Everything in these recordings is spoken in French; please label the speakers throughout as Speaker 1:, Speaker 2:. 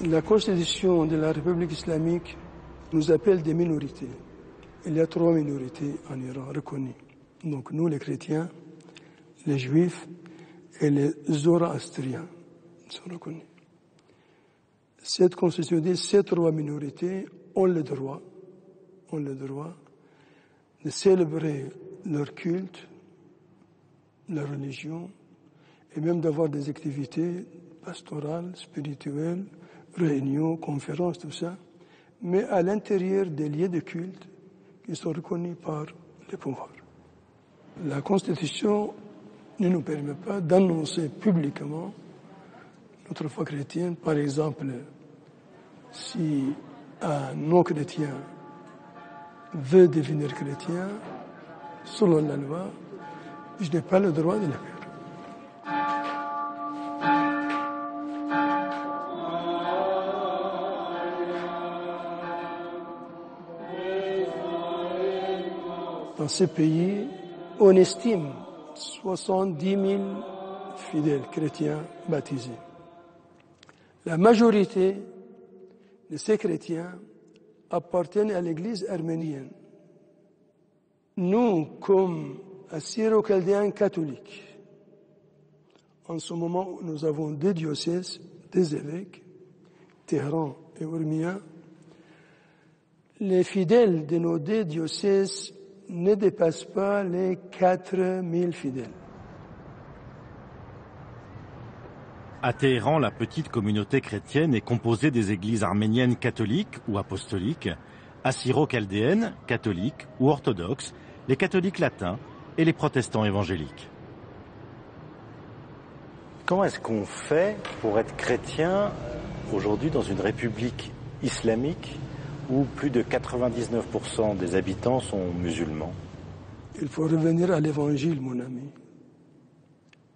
Speaker 1: La constitution de la République islamique nous appelle des minorités. Il y a 3 minorités en Iran reconnues. Donc nous, les chrétiens, les juifs et les zoroastriens sont reconnus. Cette constitution dit ces 3 minorités ont le droit de célébrer leur culte, leur religion, et même d'avoir des activités pastorales, spirituelles, réunions, conférences, tout ça, mais à l'intérieur des lieux de culte qui sont reconnus par les pouvoirs. La Constitution ne nous permet pas d'annoncer publiquement notre foi chrétienne. Par exemple, si un non-chrétien veut devenir chrétien, selon la loi, je n'ai pas le droit de le faire. Dans ces pays, on estime 70 000 fidèles chrétiens baptisés. La majorité de ces chrétiens appartiennent à l'Église arménienne. Nous, comme assyro-chaldéens catholiques, en ce moment, nous avons 2 diocèses, 2 évêques, Téhéran et Urmia. Les fidèles de nos 2 diocèses ne dépassent pas les 4 000 fidèles.
Speaker 2: À Téhéran, la petite communauté chrétienne est composée des églises arméniennes catholiques ou apostoliques, assyro-chaldéennes, catholiques ou orthodoxes, les catholiques latins et les protestants évangéliques.
Speaker 3: Comment est-ce qu'on fait pour être chrétien aujourd'hui dans une république islamique où plus de 99% des habitants sont musulmans?
Speaker 1: Il faut revenir à l'évangile, mon ami.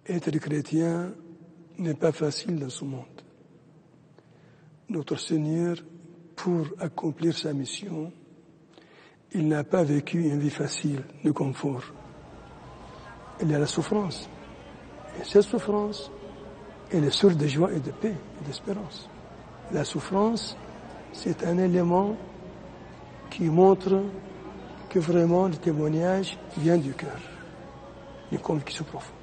Speaker 1: Être chrétien n'est pas facile dans ce monde. Notre Seigneur, pour accomplir sa mission, il n'a pas vécu une vie facile, de confort. Il y a la souffrance. Et cette souffrance, elle est source de joie et de paix et d'espérance. La souffrance, c'est un élément qui montre que vraiment le témoignage vient du cœur, une conviction profonde.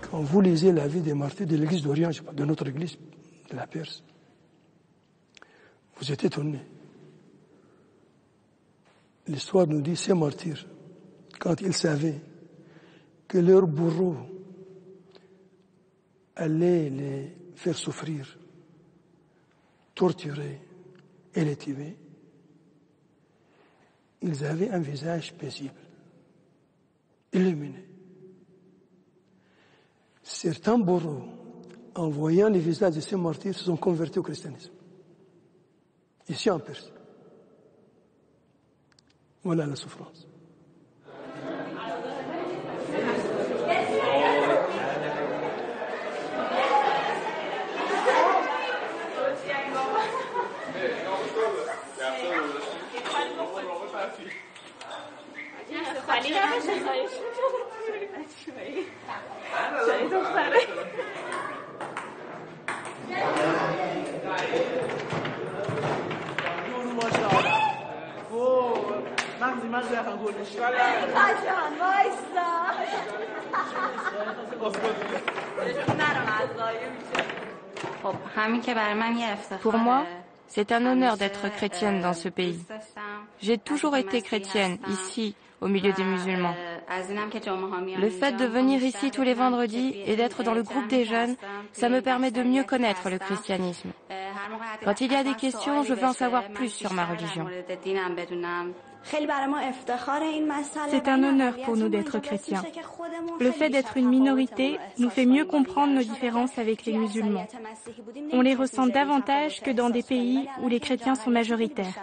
Speaker 1: Quand vous lisez la vie des martyrs de l'Église d'Orient, je parle de notre Église, de la Perse, vous êtes étonnés. L'histoire nous dit, ces martyrs, quand ils savaient que leur bourreau allait les faire souffrir, torturer et les tuer, ils avaient un visage paisible, illuminé. Certains bourreaux, en voyant les visages de ces martyrs, se sont convertis au christianisme. Ici en Perse. Voilà la souffrance.
Speaker 4: Pour moi, c'est un honneur d'être chrétienne dans ce pays. J'ai toujours été chrétienne, ici, au milieu des musulmans. Le fait de venir ici tous les vendredis et d'être dans le groupe des jeunes, ça me permet de mieux connaître le christianisme. Quand il y a des questions, je veux en savoir plus sur ma religion.
Speaker 5: C'est un honneur pour nous d'être chrétiens. Le fait d'être une minorité nous fait mieux comprendre nos différences avec les musulmans. On les ressent davantage que dans des pays où les chrétiens sont majoritaires.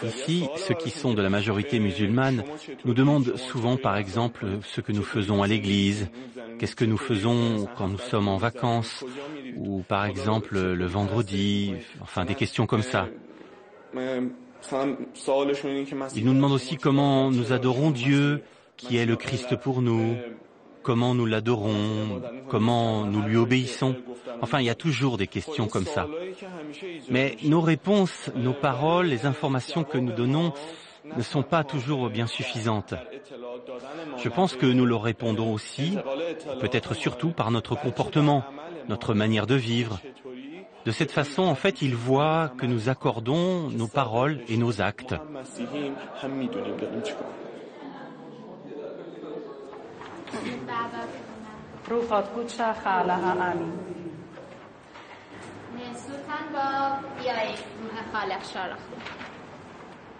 Speaker 6: Ici, ceux qui sont de la majorité musulmane nous demandent souvent, par exemple, ce que nous faisons à l'église, qu'est-ce que nous faisons quand nous sommes en vacances, ou par exemple le vendredi, enfin des questions comme ça. Ils nous demandent aussi comment nous adorons Dieu, qui est le Christ pour nous, comment nous l'adorons, comment nous lui obéissons. Enfin, il y a toujours des questions comme ça. Mais nos réponses, nos paroles, les informations que nous donnons ne sont pas toujours bien suffisantes. Je pense que nous leur répondons aussi, peut-être surtout par notre comportement, notre manière de vivre. De cette façon, en fait, ils voient que nous accordons nos paroles et nos actes.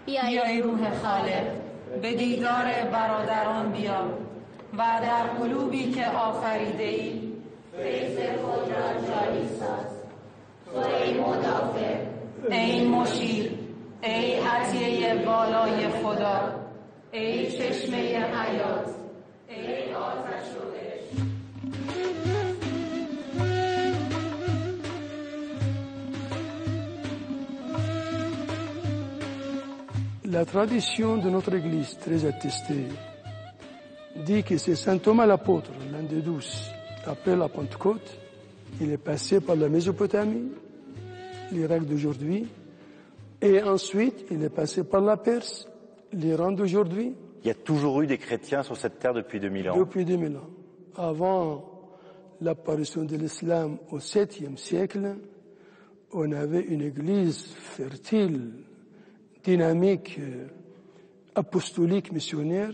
Speaker 7: بیای روح خالق به دیدار برادران بیا و در قلوبی که آفریده ای فیض خود را جاری ساز. تو ای مدافع، ای مشیر، ای عطیه بالای خدا، ای چشمه حیات، ای آتش و عشق.
Speaker 1: La tradition de notre Église, très attestée, dit que c'est saint Thomas l'apôtre, l'un des 12, après la Pentecôte, il est passé par la Mésopotamie, l'Irak d'aujourd'hui, et ensuite il est passé par la Perse, l'Iran d'aujourd'hui.
Speaker 3: Il y a toujours eu des chrétiens sur cette terre depuis 2000 ans.
Speaker 1: Depuis 2000 ans. Avant l'apparition de l'islam au 7e siècle, on avait une église fertile, dynamique, apostolique, missionnaire.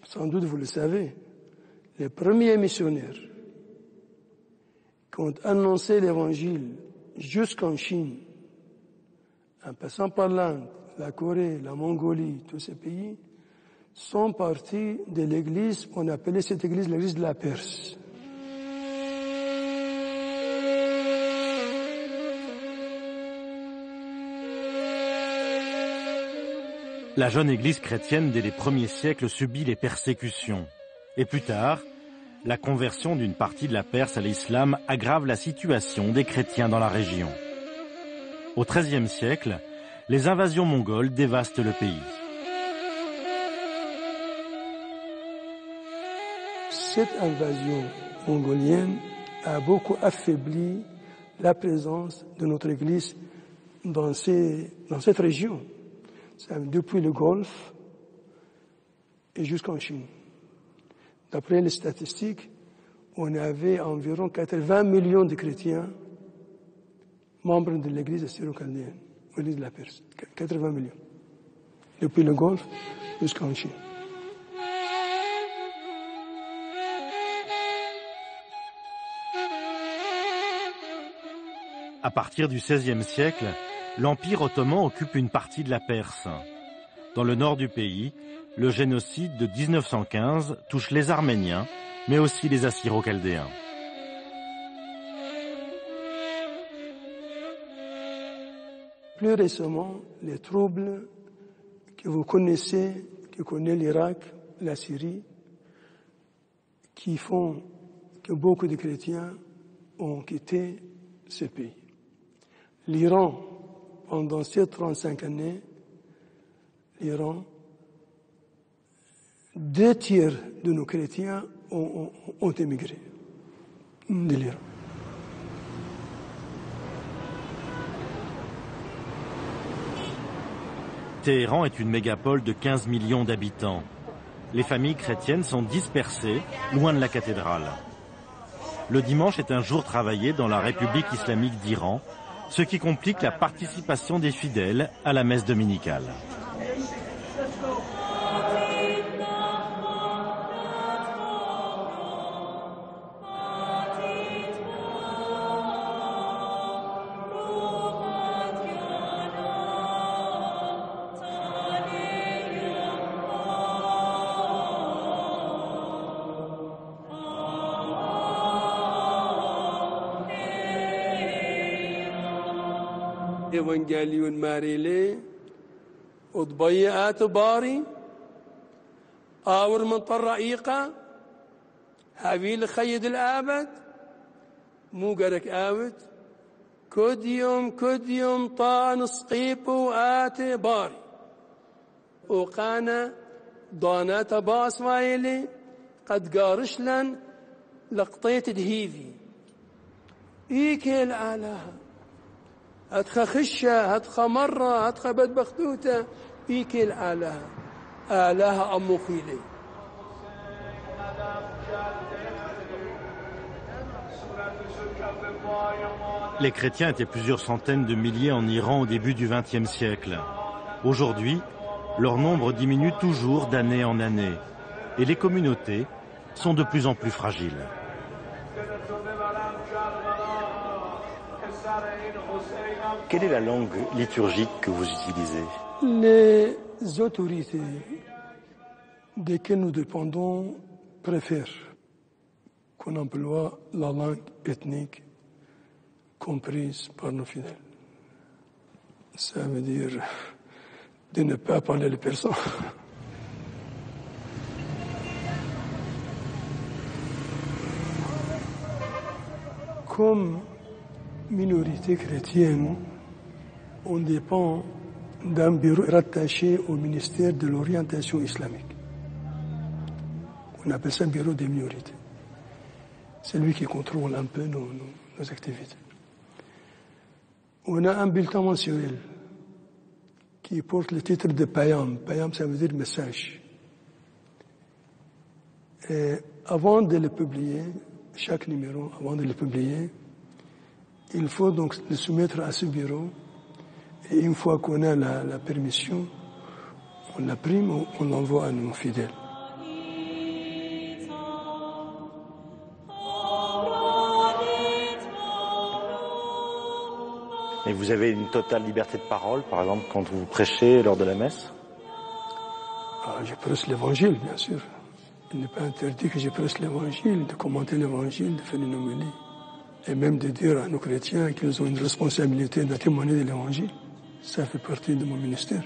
Speaker 1: Sans doute vous le savez, les premiers missionnaires qui ont annoncé l'évangile jusqu'en Chine, en passant par l'Inde, la Corée, la Mongolie, tous ces pays, sont partis de l'église, on appelait cette église l'église de la Perse.
Speaker 2: La jeune église chrétienne dès les premiers siècles subit les persécutions. Et plus tard, la conversion d'une partie de la Perse à l'islam aggrave la situation des chrétiens dans la région. Au XIIIe siècle, les invasions mongoles dévastent le pays.
Speaker 1: Cette invasion mongolienne a beaucoup affaibli la présence de notre Église dans cette région, depuis le Golfe et jusqu'en Chine. D'après les statistiques, on avait environ 80 millions de chrétiens membres de l'Église assyro-chaldéenne, l'Église de la Perse. 80 millions. Depuis le Golfe jusqu'en Chine.
Speaker 2: À partir du XVIe siècle, l'Empire ottoman occupe une partie de la Perse. Dans le nord du pays, le génocide de 1915 touche les Arméniens, mais aussi les Assyro-Chaldéens.
Speaker 1: Plus récemment, les troubles que vous connaissez, que connaît l'Irak, la Syrie, qui font que beaucoup de chrétiens ont quitté ce pays. L'Iran, pendant ces 35 années, l'Iran, 2 tiers de nos chrétiens ont émigré de l'Iran.
Speaker 2: Téhéran est une mégapole de 15 millions d'habitants. Les familles chrétiennes sont dispersées, loin de la cathédrale. Le dimanche est un jour travaillé dans la République islamique d'Iran, ce qui complique la participation des fidèles à la messe dominicale.
Speaker 1: إيفانجيليون ماريلي وضبيئات باري آور من طرائيقة هابيل خيد الآبد مو قرك آبد كديوم طان سقيبو آتي باري وقانا ضانات باس وايلي قد قارشلن لقطيت دهيفي إيكيل آلها هتخ خشة هتخ مرة هتخ بدبختوتة إيكيل آلها أمو خيلي.
Speaker 2: Les chrétiens étaient plusieurs centaines de milliers en Iran au début du XXe siècle. Aujourd'hui, leur nombre diminue toujours d'année en année et les communautés sont de plus en plus fragiles.
Speaker 3: Quelle est la langue liturgique que vous utilisez?
Speaker 1: Les autorités desquelles nous dépendons préfèrent qu'on emploie la langue ethnique comprise par nos fidèles. Ça veut dire de ne pas parler le persan. Comme minorité chrétienne, on dépend d'un bureau rattaché au ministère de l'orientation islamique. On appelle ça un bureau des minorités. C'est lui qui contrôle un peu nos activités. On a un bulletin mensuel qui porte le titre de Payam. Payam, ça veut dire message. Et avant de le publier, chaque numéro, avant de le publier, il faut donc le soumettre à ce bureau. Et une fois qu'on a la permission, on l'imprime ou on l'envoie à nos fidèles.
Speaker 3: Et vous avez une totale liberté de parole, par exemple, quand vous prêchez lors de la messe?
Speaker 1: Je prêche l'évangile, bien sûr. Il n'est pas interdit que je prêche l'évangile, de commenter l'évangile, de faire une homélie. Et même de dire à nos chrétiens qu'ils ont une responsabilité de témoigner de l'évangile. Ça fait partie de mon ministère.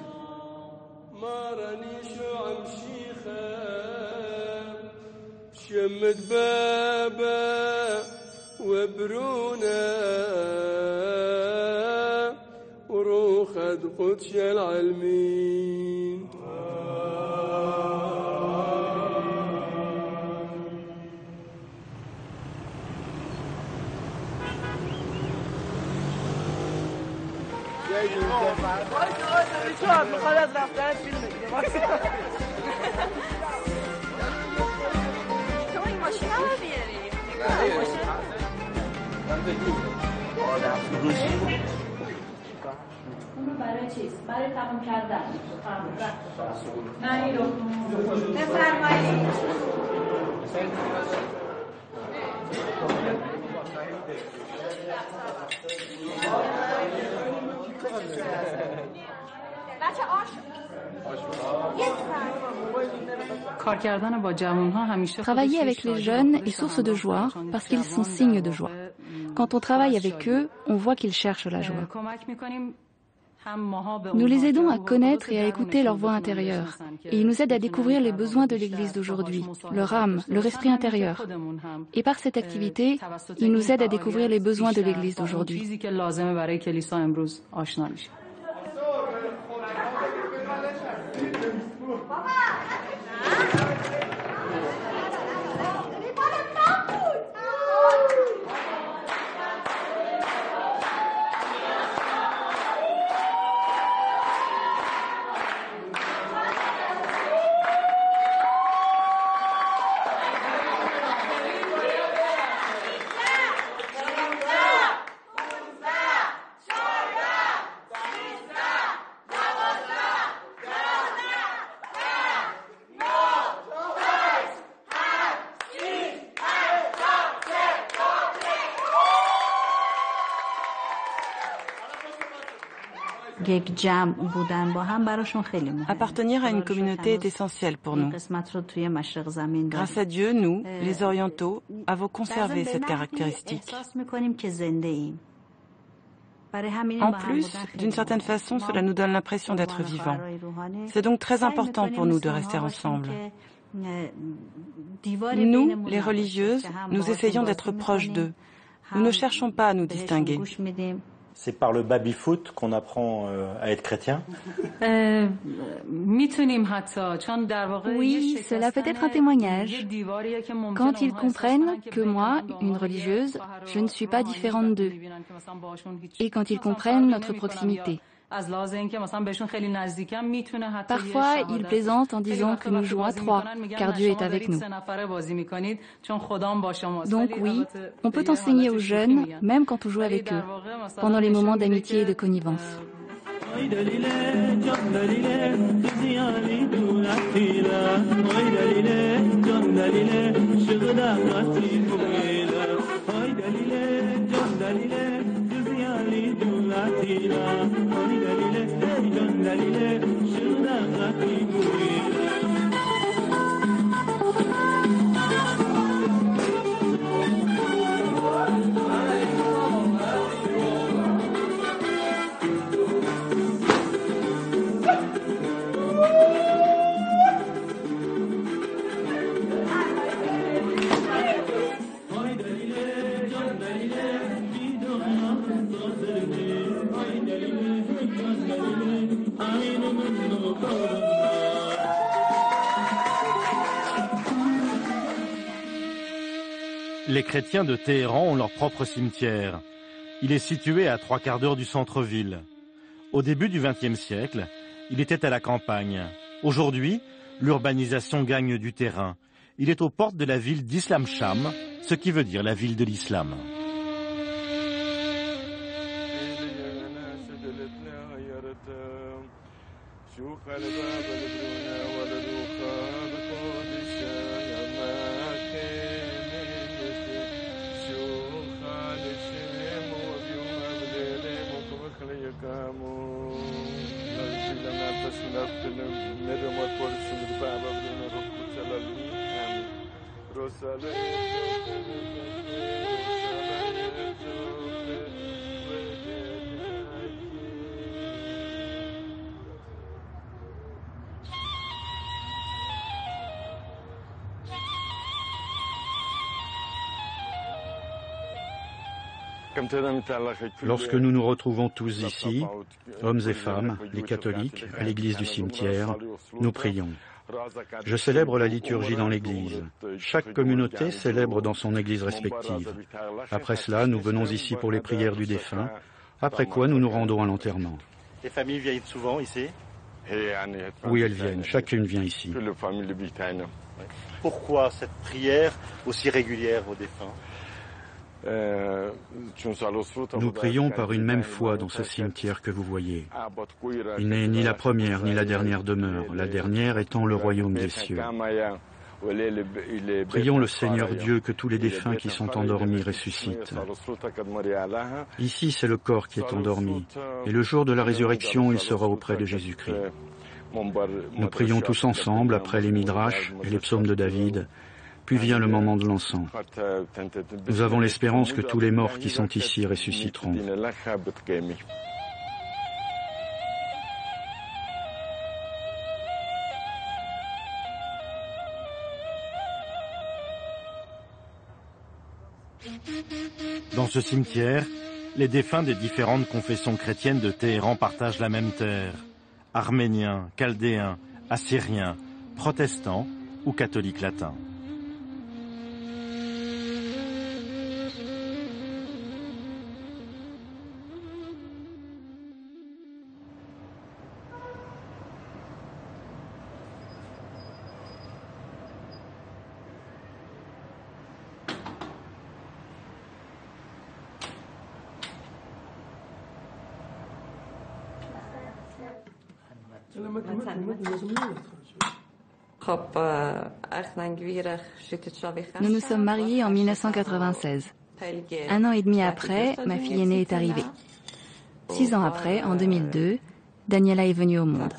Speaker 8: Travailler avec les jeunes est source de joie parce qu'ils sont signes de joie. Quand on travaille avec eux, on voit qu'ils cherchent la joie. Nous les aidons à connaître et à écouter leur voix intérieure. Et ils nous aident à découvrir les besoins de l'Église d'aujourd'hui, leur âme, leur esprit intérieur. Et par cette activité, ils nous aident à découvrir les besoins de l'Église d'aujourd'hui.
Speaker 9: Appartenir à une communauté est essentiel pour nous. Grâce à Dieu, nous, les Orientaux, avons conservé cette caractéristique. En plus, d'une certaine façon, cela nous donne l'impression d'être vivants. C'est donc très important pour nous de rester ensemble. Nous, les religieuses, nous essayons d'être proches d'eux. Nous ne cherchons pas à nous distinguer.
Speaker 3: C'est par le baby-foot qu'on apprend à être chrétien?
Speaker 8: Oui, cela peut être un témoignage. Quand ils comprennent que moi, une religieuse, je ne suis pas différente d'eux. Et quand ils comprennent notre proximité. Parfois, ils plaisantent en disant que nous jouons à 3, car Dieu est avec nous. Donc oui, on peut enseigner aux jeunes, même quand on joue avec eux, pendant les moments d'amitié et de connivence.
Speaker 2: Les chrétiens de Téhéran ont leur propre cimetière. Il est situé à 3/4 d'heure du centre-ville. Au début du XXe siècle, il était à la campagne. Aujourd'hui, l'urbanisation gagne du terrain. Il est aux portes de la ville d'Islam Sham, ce qui veut dire la ville de l'islam.
Speaker 10: Lorsque nous nous retrouvons tous ici, hommes et femmes, les catholiques, à l'église du cimetière, nous prions. Je célèbre la liturgie dans l'église. Chaque communauté célèbre dans son église respective. Après cela, nous venons ici pour les prières du défunt, après quoi nous nous rendons à l'enterrement.
Speaker 3: Les familles viennent souvent ici?
Speaker 10: Oui, elles viennent. Chacune vient ici.
Speaker 3: Pourquoi cette prière aussi régulière aux défunts?
Speaker 10: Nous prions par une même foi dans ce cimetière que vous voyez. Il n'est ni la première ni la dernière demeure, la dernière étant le royaume des cieux. Prions le Seigneur Dieu que tous les défunts qui sont endormis ressuscitent. Ici, c'est le corps qui est endormi, et le jour de la résurrection, il sera auprès de Jésus-Christ. Nous prions tous ensemble après les Midrash et les psaumes de David, puis vient le moment de l'encens. Nous avons l'espérance que tous les morts qui sont ici ressusciteront.
Speaker 2: Dans ce cimetière, les défunts des différentes confessions chrétiennes de Téhéran partagent la même terre. Arméniens, chaldéens, assyriens, protestants ou catholiques latins.
Speaker 8: Nous nous sommes mariés en 1996. 1 an et demi après, ma fille aînée est arrivée. 6 ans après, en 2002, Daniela est venue au monde.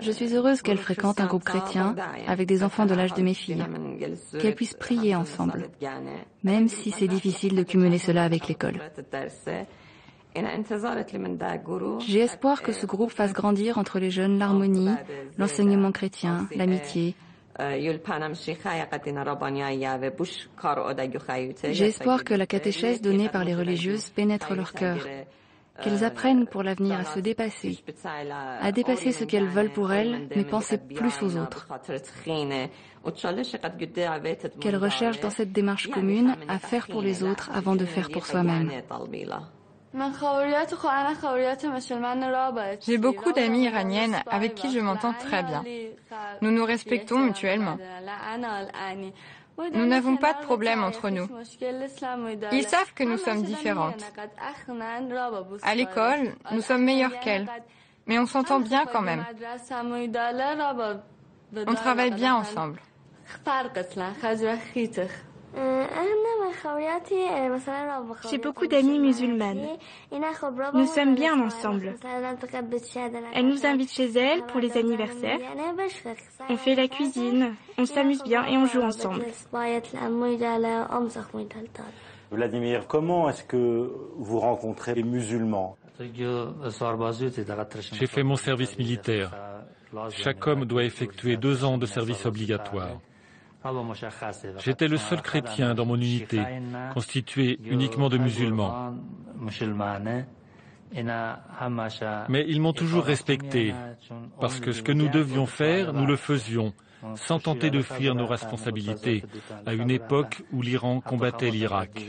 Speaker 8: Je suis heureuse qu'elle fréquente un groupe chrétien avec des enfants de l'âge de mes filles, qu'elles puissent prier ensemble, même si c'est difficile de cumuler cela avec l'école. J'ai espoir que ce groupe fasse grandir entre les jeunes l'harmonie, l'enseignement chrétien, l'amitié J'ai espoir que la catéchèse donnée par les religieuses pénètre leur cœur, qu'elles apprennent pour l'avenir à se dépasser, à dépasser ce qu'elles veulent pour elles, mais penser plus aux autres. Qu'elles recherchent dans cette démarche commune à faire pour les autres avant de faire pour soi-même.
Speaker 11: J'ai beaucoup d'amies iraniennes avec qui je m'entends très bien. Nous nous respectons mutuellement. Nous n'avons pas de problème entre nous. Ils savent que nous sommes différentes. À l'école, nous sommes meilleures qu'elles, mais on s'entend bien quand même. On travaille bien ensemble.
Speaker 5: J'ai beaucoup d'amies musulmanes. Nous sommes bien ensemble. Elles nous invitent chez elles pour les anniversaires. On fait la cuisine, on s'amuse bien et on joue ensemble.
Speaker 3: Vladimir, comment est-ce que vous rencontrez les musulmans?
Speaker 12: J'ai fait mon service militaire. Chaque homme doit effectuer 2 ans de service obligatoire. J'étais le seul chrétien dans mon unité, constitué uniquement de musulmans. Mais ils m'ont toujours respecté, parce que ce que nous devions faire, nous le faisions, sans tenter de fuir nos responsabilités, à une époque où l'Iran combattait l'Irak.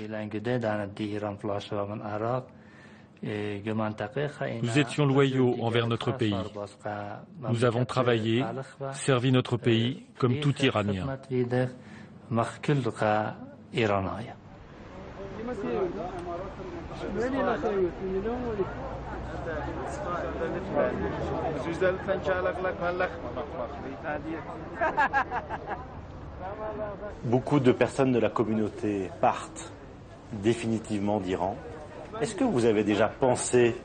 Speaker 12: Nous étions loyaux envers notre pays. Nous avons travaillé, servi notre pays comme tout Iranien.
Speaker 3: Beaucoup de personnes de la communauté partent définitivement d'Iran. Est-ce que vous avez déjà pensé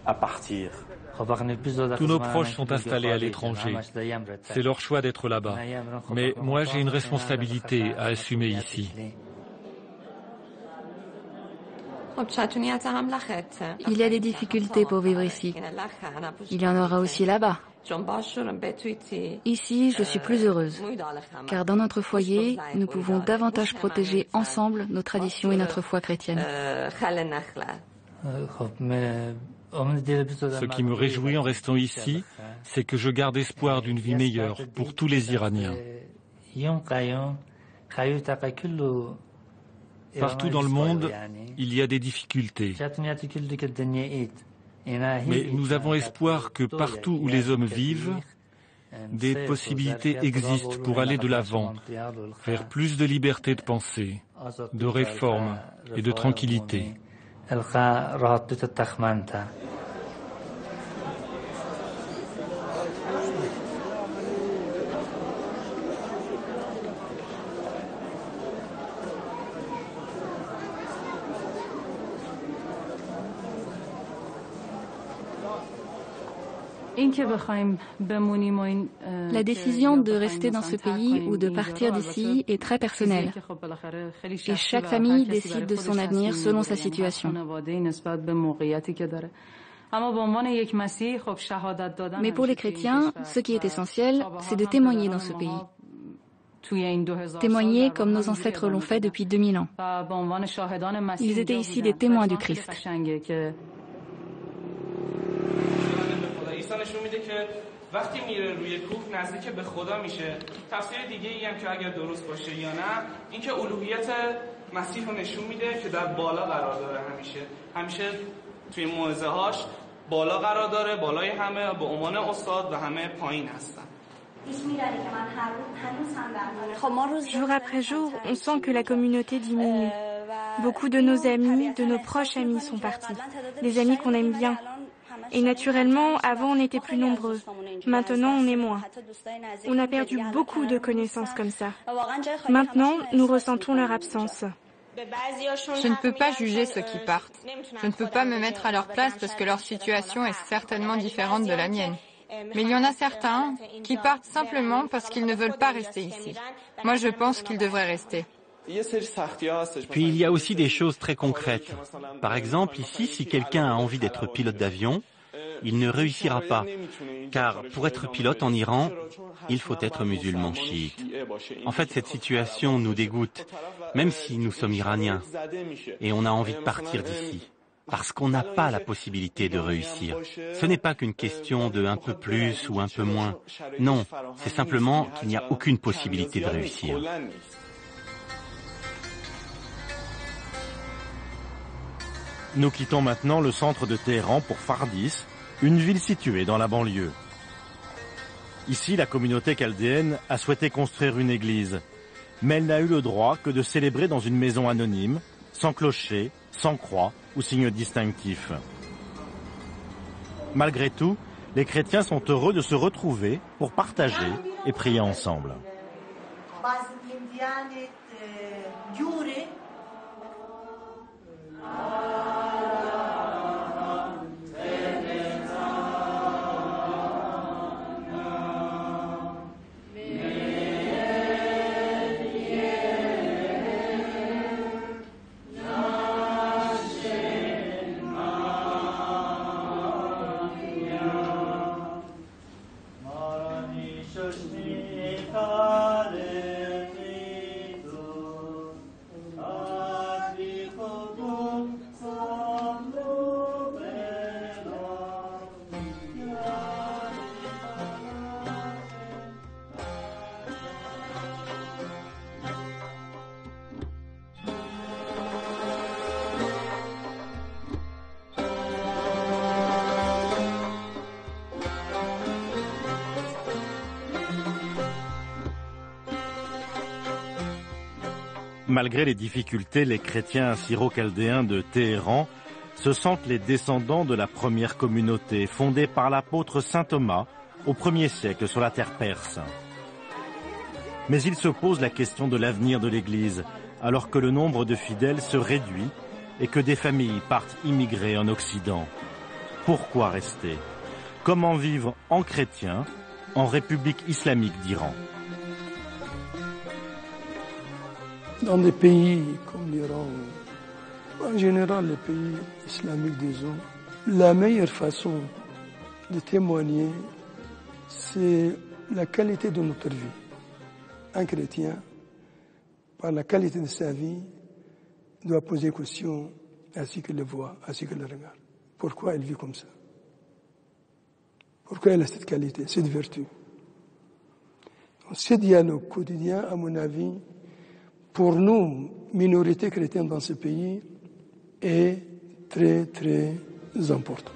Speaker 3: à partir?
Speaker 12: Tous nos proches sont installés à l'étranger. C'est leur choix d'être là-bas. Mais moi, j'ai une responsabilité à assumer ici.
Speaker 8: Il y a des difficultés pour vivre ici. Il y en aura aussi là-bas. Ici, je suis plus heureuse, car dans notre foyer, nous pouvons davantage protéger ensemble nos traditions et notre foi chrétienne.
Speaker 12: Ce qui me réjouit en restant ici, c'est que je garde espoir d'une vie meilleure pour tous les Iraniens. Partout dans le monde, il y a des difficultés. Mais nous avons espoir que partout où les hommes vivent, des possibilités existent pour aller de l'avant, vers plus de liberté de pensée, de réforme et de tranquillité.
Speaker 8: La décision de rester dans ce pays ou de partir d'ici est très personnelle. Et chaque famille décide de son avenir selon sa situation. Mais pour les chrétiens, ce qui est essentiel, c'est de témoigner dans ce pays. Témoigner comme nos ancêtres l'ont fait depuis 2000 ans. Ils étaient ici des témoins du Christ.
Speaker 13: نشون میده که وقتی میره روی کوه نزدیک به خدا میشه. تفسیر دیگه ای هم که اگر درست باشه یا نه اینکه الوهیت مسیح رو نشون میده که در بالا قرار داره همیشه توی موعظه هاش بالا قرار داره، بالای همه به عنوان استاد و همه پایین هستن.
Speaker 5: Jour après jour, on sent que la communauté diminue. Beaucoup de nos amis, de nos proches amis sont partis. Des amis qu'on aime bien. Et naturellement, avant on était plus nombreux. Maintenant on est moins. On a perdu beaucoup de connaissances comme ça. Maintenant, nous ressentons leur absence.
Speaker 11: Je ne peux pas juger ceux qui partent. Je ne peux pas me mettre à leur place parce que leur situation est certainement différente de la mienne. Mais il y en a certains qui partent simplement parce qu'ils ne veulent pas rester ici. Moi, je pense qu'ils devraient rester.
Speaker 6: Puis il y a aussi des choses très concrètes. Par exemple, ici, si quelqu'un a envie d'être pilote d'avion, il ne réussira pas, car pour être pilote en Iran, il faut être musulman chiite. En fait, cette situation nous dégoûte, même si nous sommes iraniens, et on a envie de partir d'ici. Parce qu'on n'a pas la possibilité de réussir. Ce n'est pas qu'une question de un peu plus ou un peu moins. Non, c'est simplement qu'il n'y a aucune possibilité de réussir.
Speaker 2: Nous quittons maintenant le centre de Téhéran pour Fardis, une ville située dans la banlieue. Ici, la communauté chaldéenne a souhaité construire une église, mais elle n'a eu le droit que de célébrer dans une maison anonyme, sans clocher, sans croix ou signe distinctif. Malgré tout, les chrétiens sont heureux de se retrouver pour partager et prier ensemble. Malgré les difficultés, les chrétiens assyro-chaldéens de Téhéran se sentent les descendants de la première communauté fondée par l'apôtre saint Thomas au 1er siècle sur la terre perse. Mais ils se posent la question de l'avenir de l'Église, alors que le nombre de fidèles se réduit et que des familles partent immigrer en Occident. Pourquoi rester? Comment vivre en chrétien en République islamique d'Iran?
Speaker 1: Dans des pays comme l'Iran, en général les pays islamiques, disons, la meilleure façon de témoigner, c'est la qualité de notre vie. Un chrétien, par la qualité de sa vie, doit poser question à ce qu'il le voit, à ce qu'il le regarde. Pourquoi il vit comme ça? Pourquoi il a cette qualité, cette vertu? Ce dialogue quotidien, à mon avis, pour nous, minorités chrétiennes dans ce pays, est très, très important.